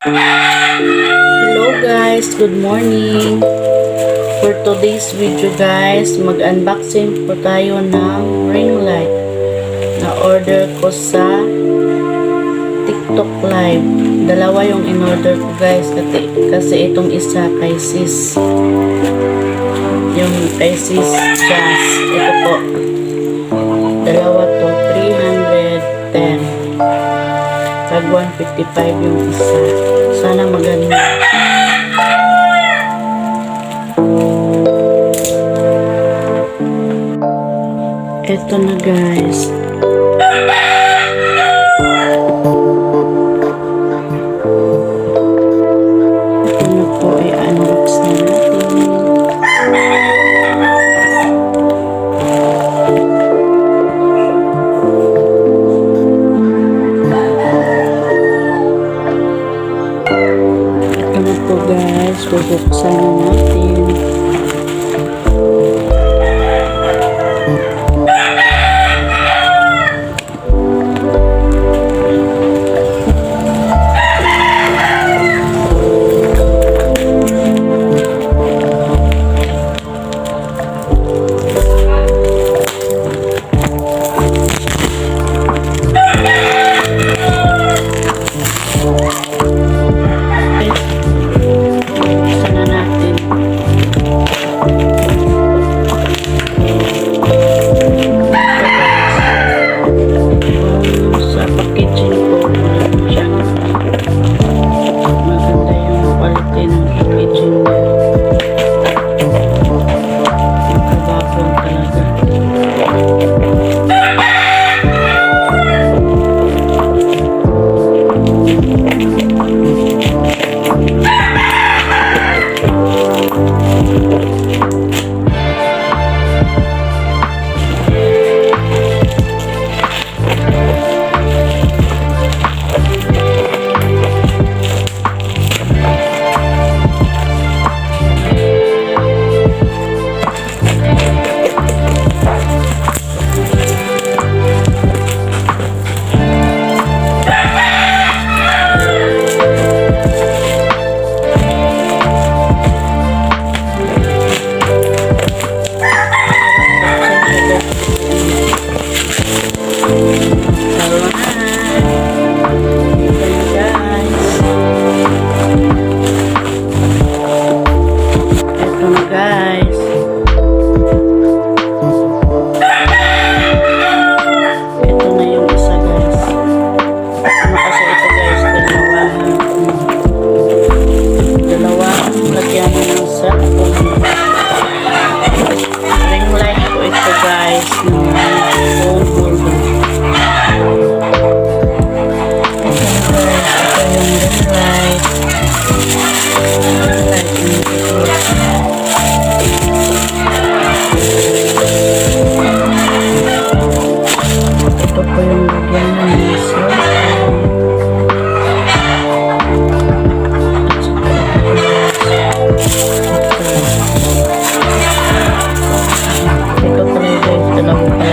Hello guys, good morning. For today's video guys, mag-unboxing po tayo ng ring light na order ko sa TikTok live. Dalawa yung in-order ko guys kasi itong isa kay sis. Yung kay sis Jazz. Ito po. Dalawa to, 310. Tag 155 yung isa. Sana maganda. Ito na guys. Ito na po, i-unbox na natin. Ito na po guys, bubuksan na natin. Ito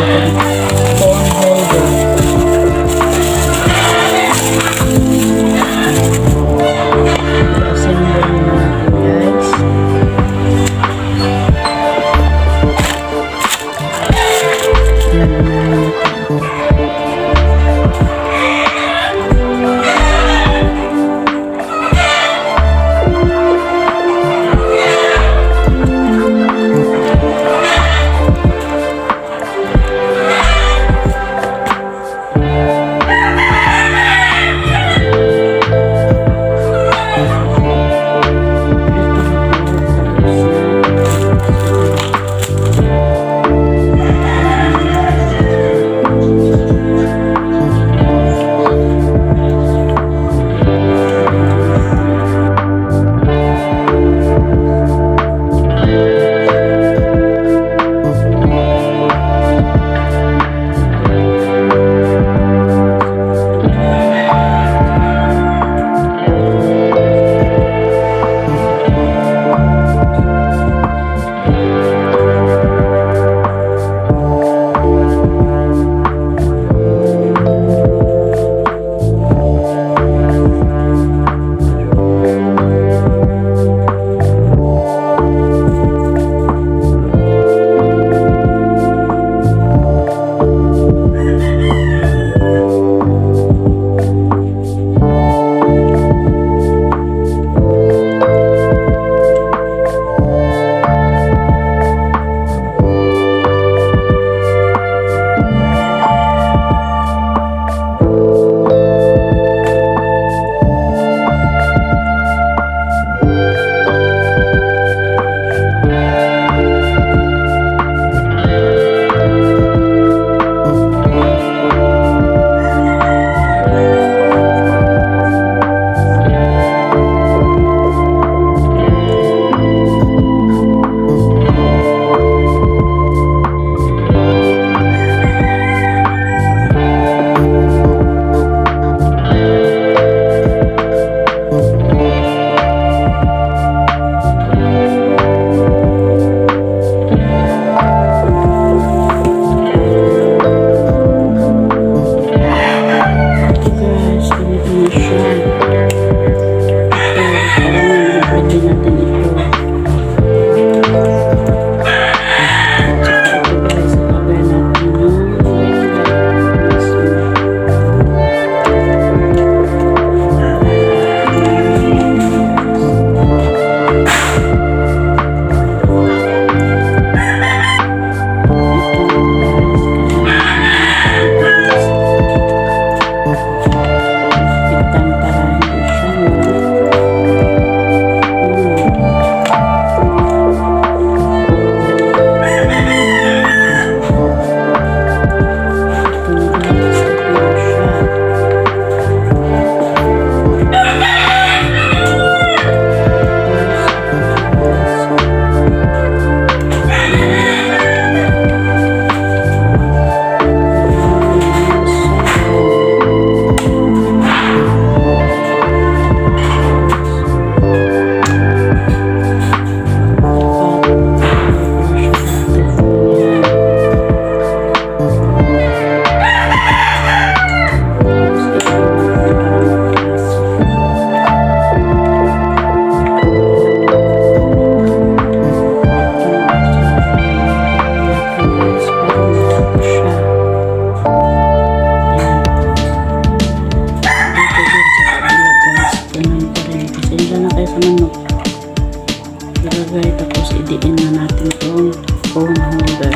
gamitin na natin itong phone holder.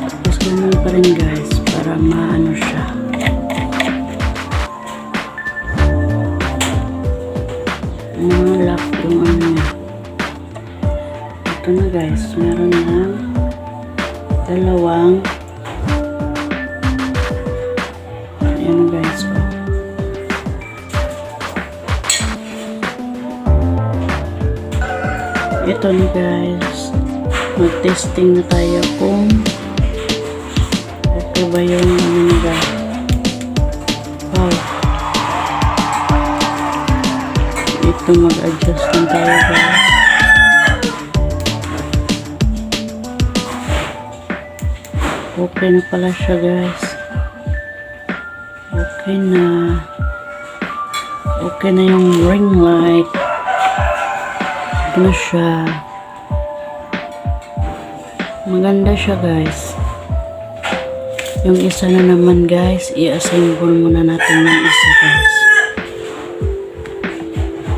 Tapos ganun pa rin guys, para maano siya. Lock yung ano niya. Ito na guys, meron ng dalawang. Ayan guys. Ito na guys. Mag-testing na tayo kung ito ba yung ano nila. Wow. Ito mag-adjust na tayo guys. Okay na pala siya guys. Okay na. Okay na yung ring light. Ito na siya. Maganda siya guys. Yung isa na naman guys, i-assemble muna natin ng isa guys.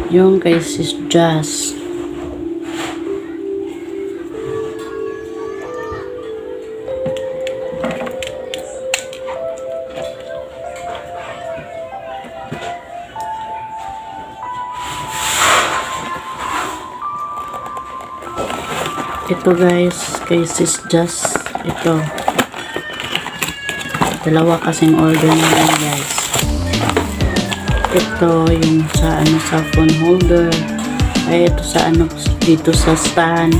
Yung kay Sis Jazz. Ito guys, kay Sis Jazz. Ito. Dalawa kasing order namin guys. Ito yung sa ano, sa phone holder. Ay ito sa ano, dito sa stand.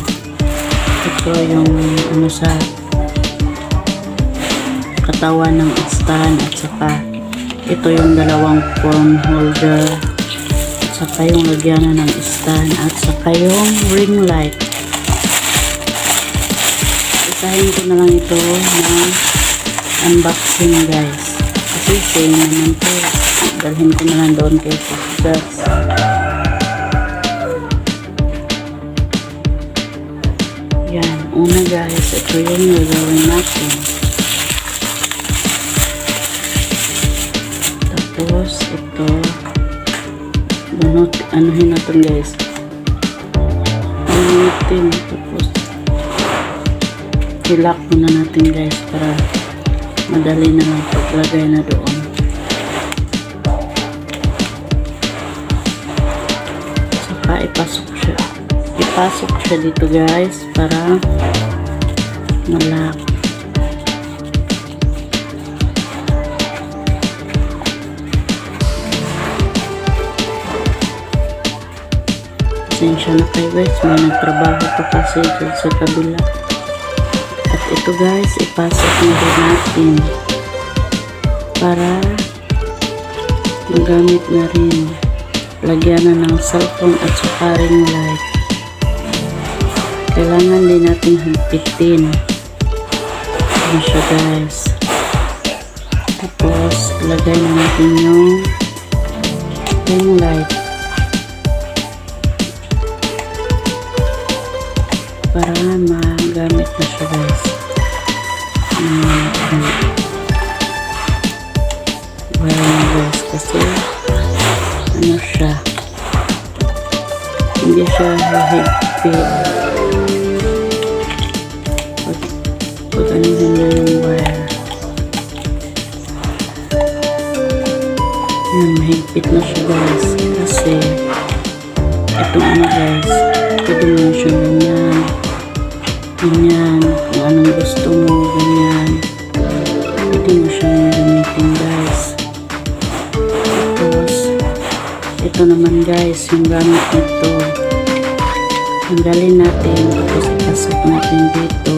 Ito yung ano sa katawan ng stand, at saka ito yung dalawang phone holder, at saka yung lagyanan ng stand, at saka yung ring light. Isahin ko na lang ito ng unboxing guys, kasi same naman to. Dalhin ko na lang doon kay sisters. Yan, una guys, ito yung gagawin natin. Tapos ito, bunot, anuhin natin guys, bunutin. Tapos ilak muna natin guys, para madali na lang paglagay na doon. Saka ipasok siya dito guys, para malak. Pasensya na kayo guys, may nagtrabaho to kasi dyan sa kabila. At ito guys, ipasok na din natin para magamit na rin. Lagyan na ng cellphone at saka ring light. Kailangan din natin higpitin. Ano siya guys. Tapos, lagay na natin yung ring light. Para magamit na siya guys. Well na guys, kasi ano siya, hindi siya higpit. Pag anuhin na yung wire, yan, mahigpit na siya guys, kasi itong ano guys, pwede mo siya ganyan, kung anong gusto mo, ganyan, pwede mo siyang gamitin guys. Tapos ito naman guys, yung gamit nito, tanggalin natin, tapos ipasok natin dito.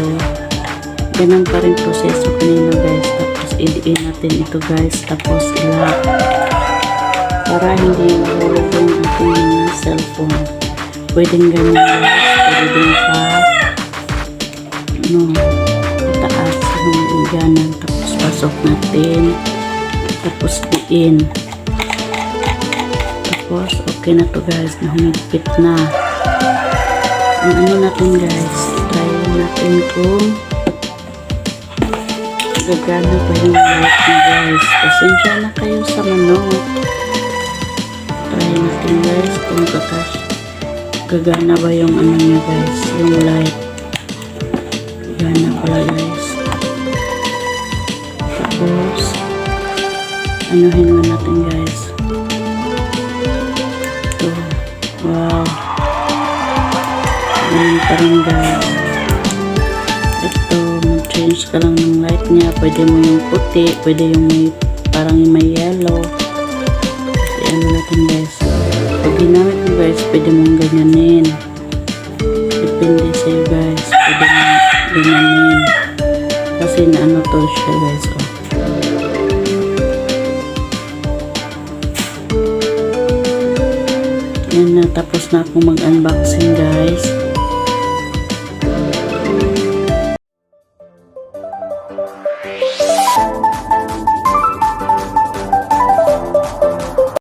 Ganun pa rin proseso kanina guys. Tapos i-in natin ito guys, tapos ilak para hindi mahulog yung ating cellphone. Pwedeng ganun guys, pwede din pa itaas yung ingganan, tapos pasok natin, tapos i-in. Tapos okay na to guys, nahumigpit na. Ang ano natin guys, try natin kung gagana pa yung light na guys. Pasensya na kayo sa manok. Try natin guys kung gagana ba yung ano niya guys, yung light. Gana pala guys. Tapos anuhin na natin guys. Ito. Wow. Ayan pa rin guys. Ito, mag-change ka lang ng light niya. Pwede mo yung puti, pwede yung parang may yellow. Kasi ano natin guys. Pag ginamit mo guys, pwede mong ganyanin. Depende sa'yo guys. Pwede mong ganyanin. Kasi naano to siya guys. Oh. Yan na, tapos na akong mag-unboxing guys.